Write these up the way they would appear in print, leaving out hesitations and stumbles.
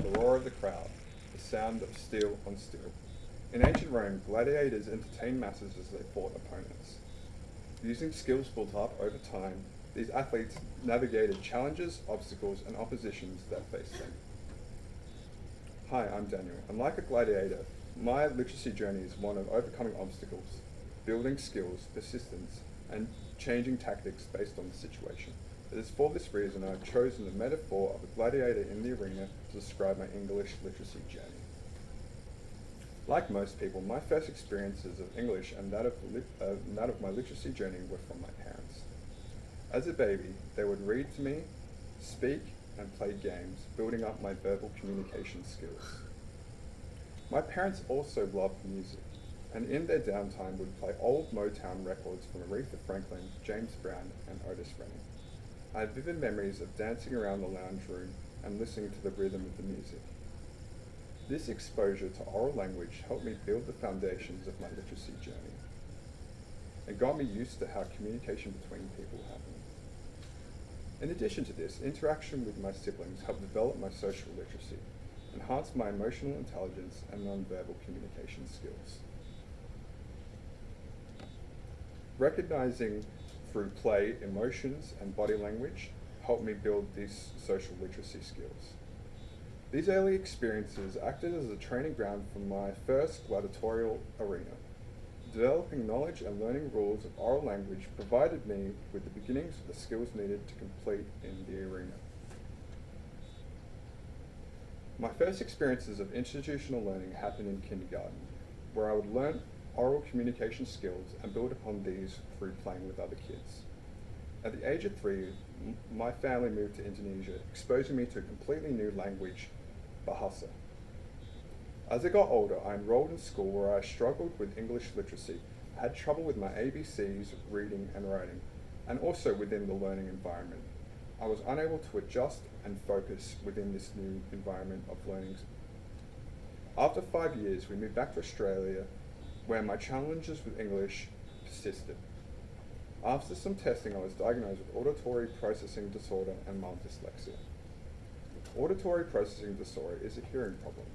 the roar of the crowd, the sound of steel on steel. In ancient Rome, gladiators entertained masses as they fought opponents. Using skills built up over time, these athletes navigated challenges, obstacles, and oppositions that faced them. Hi, I'm Daniel, and like a gladiator, my literacy journey is one of overcoming obstacles, building skills, persistence, and changing tactics based on the situation. It is for this reason I've chosen the metaphor of a gladiator in the arena to describe my English literacy journey. Like most people, my first experiences of English and that of my literacy journey were from my parents. As a baby, they would read to me, speak, and play games, building up my verbal communication skills. My parents also loved music, and in their downtime would play old Motown records from Aretha Franklin, James Brown, and Otis Redding. I have vivid memories of dancing around the lounge room and listening to the rhythm of the music. This exposure to oral language helped me build the foundations of my literacy journey and got me used to how communication between people happened. In addition to this, interaction with my siblings helped develop my social literacy, enhance my emotional intelligence and nonverbal communication skills. Recognizing through play, emotions, and body language helped me build these social literacy skills. These early experiences acted as a training ground for my first gladiatorial arena. Developing knowledge and learning rules of oral language provided me with the beginnings of the skills needed to complete in the arena. My first experiences of institutional learning happened in kindergarten, where I would learn oral communication skills and build upon these through playing with other kids. At the age of 3, my family moved to Indonesia, exposing me to a completely new language, Bahasa. As I got older, I enrolled in school where I struggled with English literacy, had trouble with my ABCs, reading and writing, and also within the learning environment. I was unable to adjust and focus within this new environment of learning. After 5 years, we moved back to Australia, where my challenges with English persisted. After some testing, I was diagnosed with auditory processing disorder and mild dyslexia. Auditory processing disorder is a hearing problem.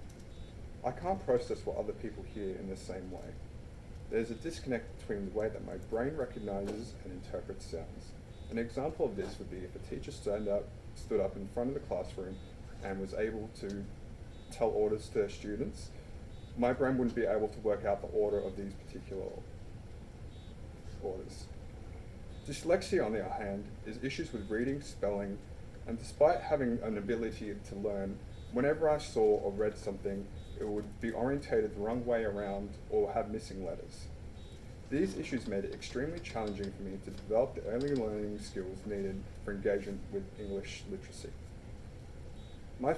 I can't process what other people hear in the same way. There's a disconnect between the way that my brain recognizes and interprets sounds. An example of this would be if a teacher stood up in front of the classroom and was able to tell orders to their students, my brain wouldn't be able to work out the order of these particular orders. Dyslexia, on the other hand, is issues with reading, spelling, and despite having an ability to learn, whenever I saw or read something, it would be orientated the wrong way around or have missing letters. These issues made it extremely challenging for me to develop the early learning skills needed for engagement with English literacy. My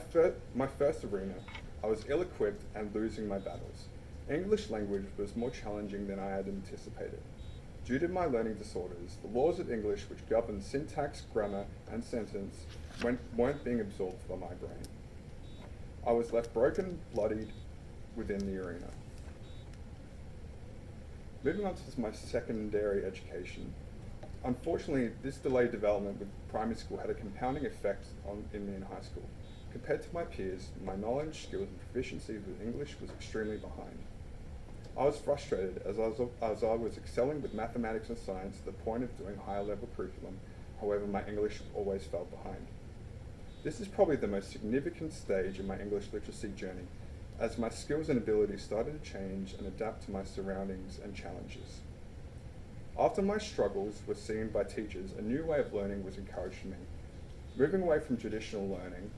first arena, I was ill-equipped and losing my battles. English language was more challenging than I had anticipated. Due to my learning disorders, the laws of English which govern syntax, grammar, and sentence weren't being absorbed by my brain. I was left broken, bloodied within the arena. Moving on to my secondary education. Unfortunately, this delayed development with primary school had a compounding effect in me in high school. Compared to my peers, my knowledge, skills, and proficiency with English was extremely behind. I was frustrated as I was excelling with mathematics and science to the point of doing higher level curriculum, however my English always fell behind. This is probably the most significant stage in my English literacy journey, as my skills and abilities started to change and adapt to my surroundings and challenges. After my struggles were seen by teachers, a new way of learning was encouraged in me. Moving away from traditional learning,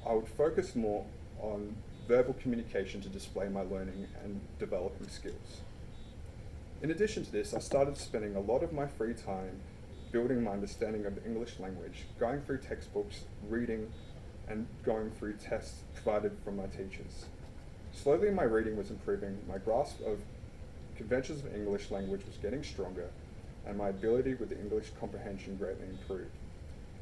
I would focus more on verbal communication to display my learning and developing skills. In addition to this, I started spending a lot of my free time building my understanding of the English language, going through textbooks, reading, and going through tests provided from my teachers. Slowly my reading was improving, my grasp of conventions of English language was getting stronger, and my ability with the English comprehension greatly improved.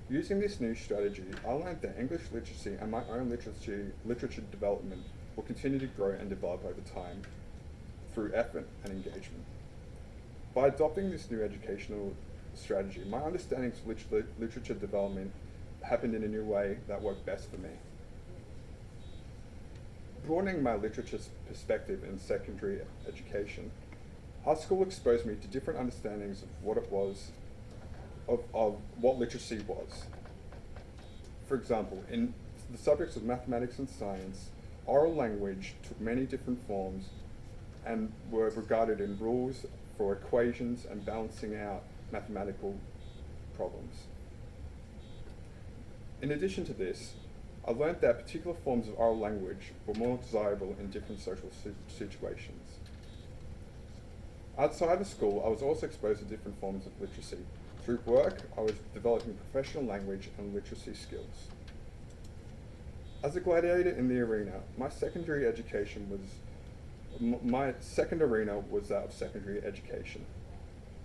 Using this new strategy, I learned that English literacy and my own literature development will continue to grow and develop over time through effort and engagement. By adopting this new educational strategy, my understanding of literature development happened in a new way that worked best for me. broadening my literature perspective in secondary education, high school exposed me to different understandings of what it was, of what literacy was. For example, in the subjects of mathematics and science, oral language took many different forms and were regarded in rules for equations and balancing out mathematical problems. In addition to this, I learnt that particular forms of oral language were more desirable in different social situations. Outside of school, I was also exposed to different forms of literacy. Through work, I was developing professional language and literacy skills. As a gladiator in the arena, my second arena was that of secondary education.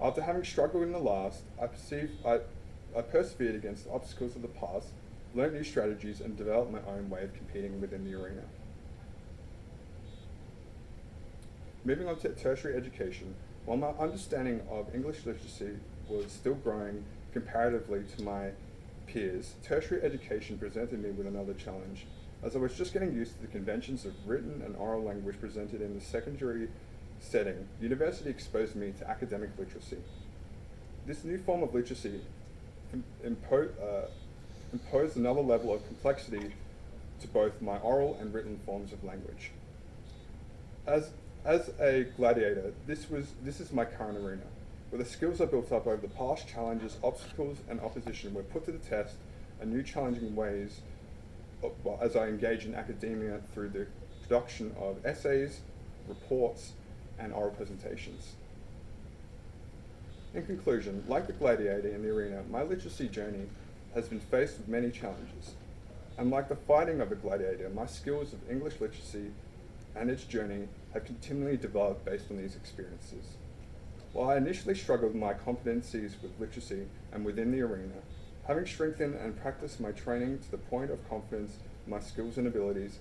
After having struggled in the last, I persevered against the obstacles of the past, learned new strategies, and developed my own way of competing within the arena. Moving on to tertiary education, while my understanding of English literacy was still growing comparatively to my peers, tertiary education presented me with another challenge. As I was just getting used to the conventions of written and oral language presented in the secondary setting, university exposed me to academic literacy. This new form of literacy imposed another level of complexity to both my oral and written forms of language. As a gladiator, this is my current arena, where the skills I built up over the past challenges, obstacles, and opposition were put to the test in new challenging ways as I engage in academia through the production of essays, reports, and oral presentations. In conclusion, like the gladiator in the arena, my literacy journey has been faced with many challenges. And like the fighting of a gladiator, my skills of English literacy and its journey have continually developed based on these experiences. While I initially struggled with my competencies with literacy and within the arena, having strengthened and practiced my training to the point of confidence in my skills and abilities